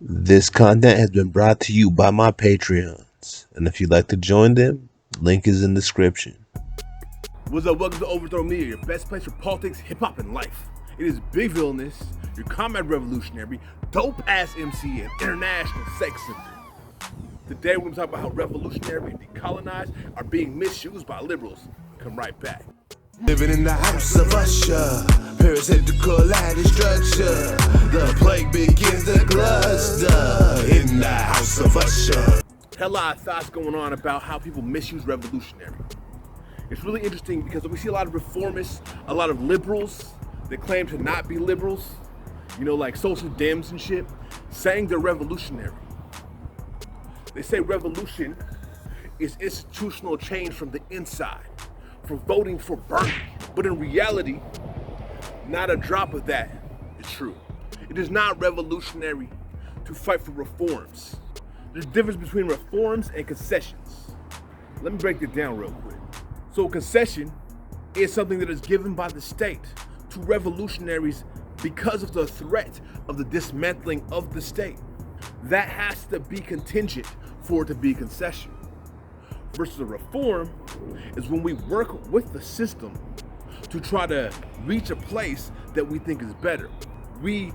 This content has been brought to you by my Patreons, and if you'd like to join them, link is in the description. What's up? Welcome to Overthrow Media, your best place for politics, hip-hop, and life. It is Big Villainous, your comrade revolutionary, dope-ass MC, and international sex symbol. Today we're going to talk about how revolutionary and decolonized are being misused by liberals. Come right back. Living in the house of usher, parasitical and structure. The plague begins to cluster in the house of usher. Hell, a lot of thoughts going on about how people misuse revolutionary. It's really interesting because we see a lot of reformists, a lot of liberals that claim to not be liberals, you know, like social dems and shit, saying they're revolutionary. They say revolution is institutional change from the inside, for voting for Bernie. But in reality, not a drop of that is true. It is not revolutionary to fight for reforms. There's a difference between reforms and concessions. Let me break it down real quick. So a concession is something that is given by the state to revolutionaries because of the threat of the dismantling of the state. That has to be contingent for it to be a concession. Versus a reform is when we work with the system to try to reach a place that we think is better. We,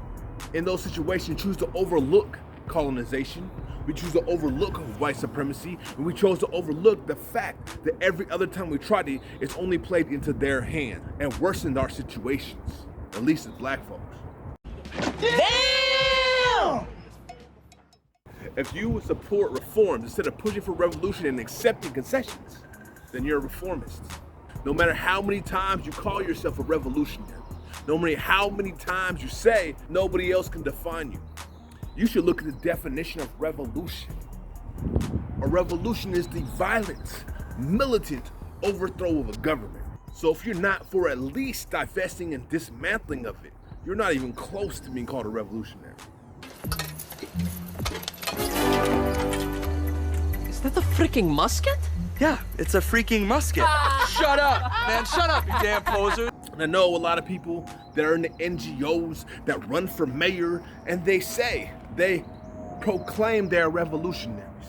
in those situations, choose to overlook colonization. We choose to overlook white supremacy, and we chose to overlook the fact that every other time we tried it, it's only played into their hand and worsened our situations, at least as black folks. Damn! If you support reforms instead of pushing for revolution and accepting concessions, then you're a reformist. No matter how many times you call yourself a revolutionary, no matter how many times you say nobody else can define you, you should look at the definition of revolution. A revolution is the violent, militant overthrow of a government. So if you're not for at least divesting and dismantling of it, you're not even close to being called a revolutionary. Is that the freaking musket? Yeah, it's a freaking musket. Shut up, man, shut up, you damn poser. And I know a lot of people that are in the NGOs that run for mayor, and they proclaim they're revolutionaries.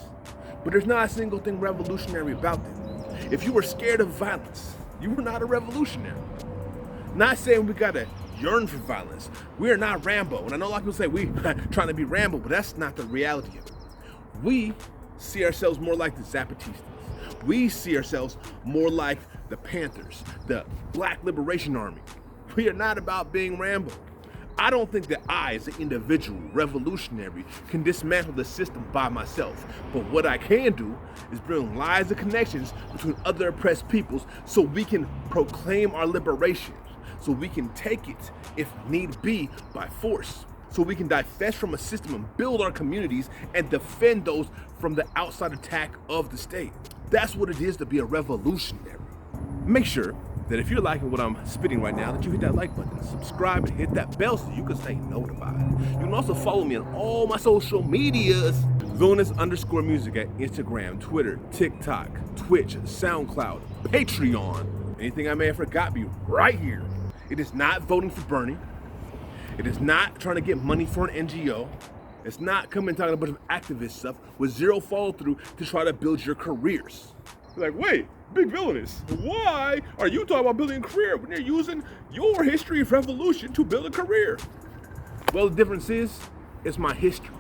But there's not a single thing revolutionary about them. If you were scared of violence, you were not a revolutionary. Not saying we gotta yearn for violence. We are not Rambo. And I know a lot of people say we trying to be Rambo, but that's not the reality of it. We see ourselves more like the Zapatistas. We see ourselves more like the Panthers, the Black Liberation Army. We are not about being Rambo. I don't think that I, as an individual revolutionary, can dismantle the system by myself. But what I can do is bring lines and connections between other oppressed peoples so we can proclaim our liberation, so we can take it, if need be, by force. So we can divest from a system and build our communities and defend those from the outside attack of the state. That's what it is to be a revolutionary. Make sure that if you're liking what I'm spitting right now, that you hit that like button, subscribe, and hit that bell so you can stay notified. You can also follow me on all my social medias, villainous_music at Instagram, Twitter, TikTok, Twitch, SoundCloud, Patreon. Anything I may have forgot, be right here. It is not voting for Bernie. It is not trying to get money for an NGO. It's not coming talking a bunch of activist stuff with zero follow through to try to build your careers. You're like, wait, Big Villainous, why are you talking about building a career when you're using your history of revolution to build a career? Well, the difference is, it's my history.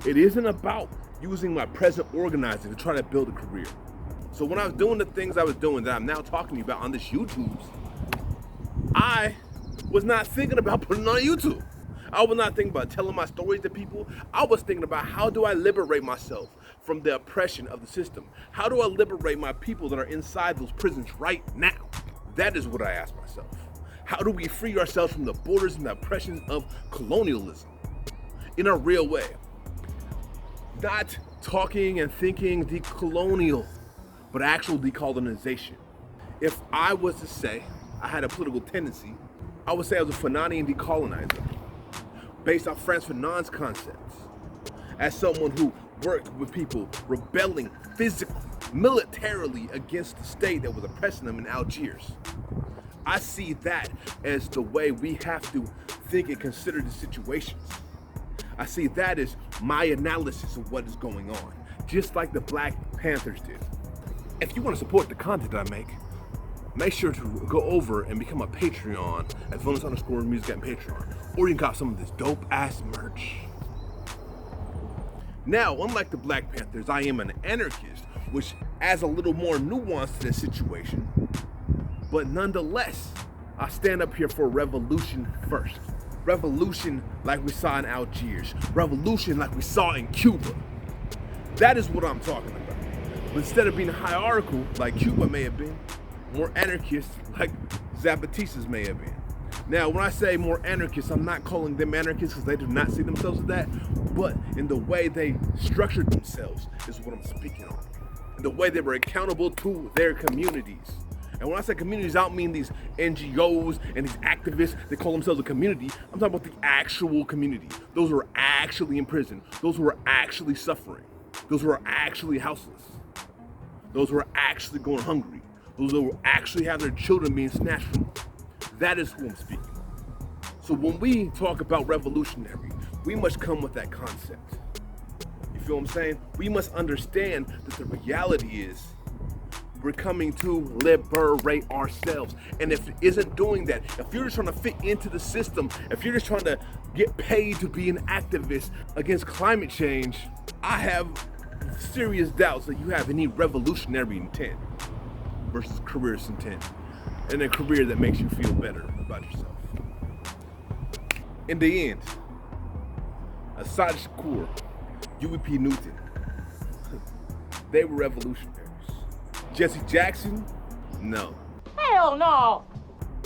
It isn't about using my present organizing to try to build a career. So when I was doing the things I was doing that I'm now talking to you about on this YouTube, I was not thinking about putting it on YouTube. I was not thinking about telling my stories to people. I was thinking about how do I liberate myself from the oppression of the system? How do I liberate my people that are inside those prisons right now? That is what I ask myself. How do we free ourselves from the borders and the oppression of colonialism in a real way? Not talking and thinking decolonial, but actual decolonization. If I was to say I had a political tendency, I would say I was a Fananian decolonizer, based off Frantz Fanon's concepts. As someone who worked with people rebelling physically, militarily against the state that was oppressing them in Algiers, I see that as the way we have to think and consider the situations. I see that as my analysis of what is going on, just like the Black Panthers did. If you want to support the content I make sure to go over and become a Patreon at villainus_music at Patreon, or you can cop some of this dope ass merch. Now, unlike the Black Panthers, I am an anarchist, which adds a little more nuance to the situation, but nonetheless, I stand up here for revolution first. Revolution like we saw in Algiers. Revolution like we saw in Cuba. That is what I'm talking about. But instead of being hierarchical like Cuba may have been, more anarchist like Zapatistas may have been. Now, when I say more anarchists, I'm not calling them anarchists because they do not see themselves as that, but in the way they structured themselves is what I'm speaking on. In the way they were accountable to their communities. And when I say communities, I don't mean these NGOs and these activists that call themselves a community. I'm talking about the actual community. Those who are actually in prison. Those who are actually suffering. Those who are actually houseless. Those who are actually going hungry. Those who actually have their children being snatched from them. That is who I'm speaking of. So when we talk about revolutionary, we must come with that concept. You feel what I'm saying? We must understand that the reality is we're coming to liberate ourselves. And if it isn't doing that, if you're just trying to fit into the system, if you're just trying to get paid to be an activist against climate change, I have serious doubts that you have any revolutionary intent versus careerist intent, and a career that makes you feel better about yourself. In the end, Assad Shakur, UEP Newton, they were revolutionaries. Jesse Jackson, no. Hell no!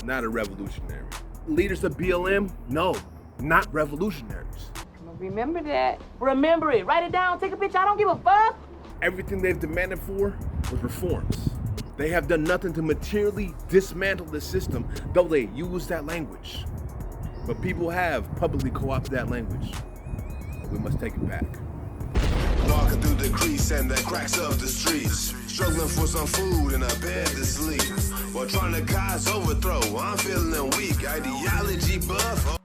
Not a revolutionary. Leaders of BLM, no, not revolutionaries. Remember that. Remember it. Write it down. Take a picture. I don't give a fuck. Everything they've demanded for was reforms. They have done nothing to materially dismantle the system, though they use that language. But people have publicly co-opted that language. We must take it back. Walking through the crease and the cracks of the streets, struggling for some food and a bed to sleep, while trying to cause overthrow. I'm feeling weak, ideology buff.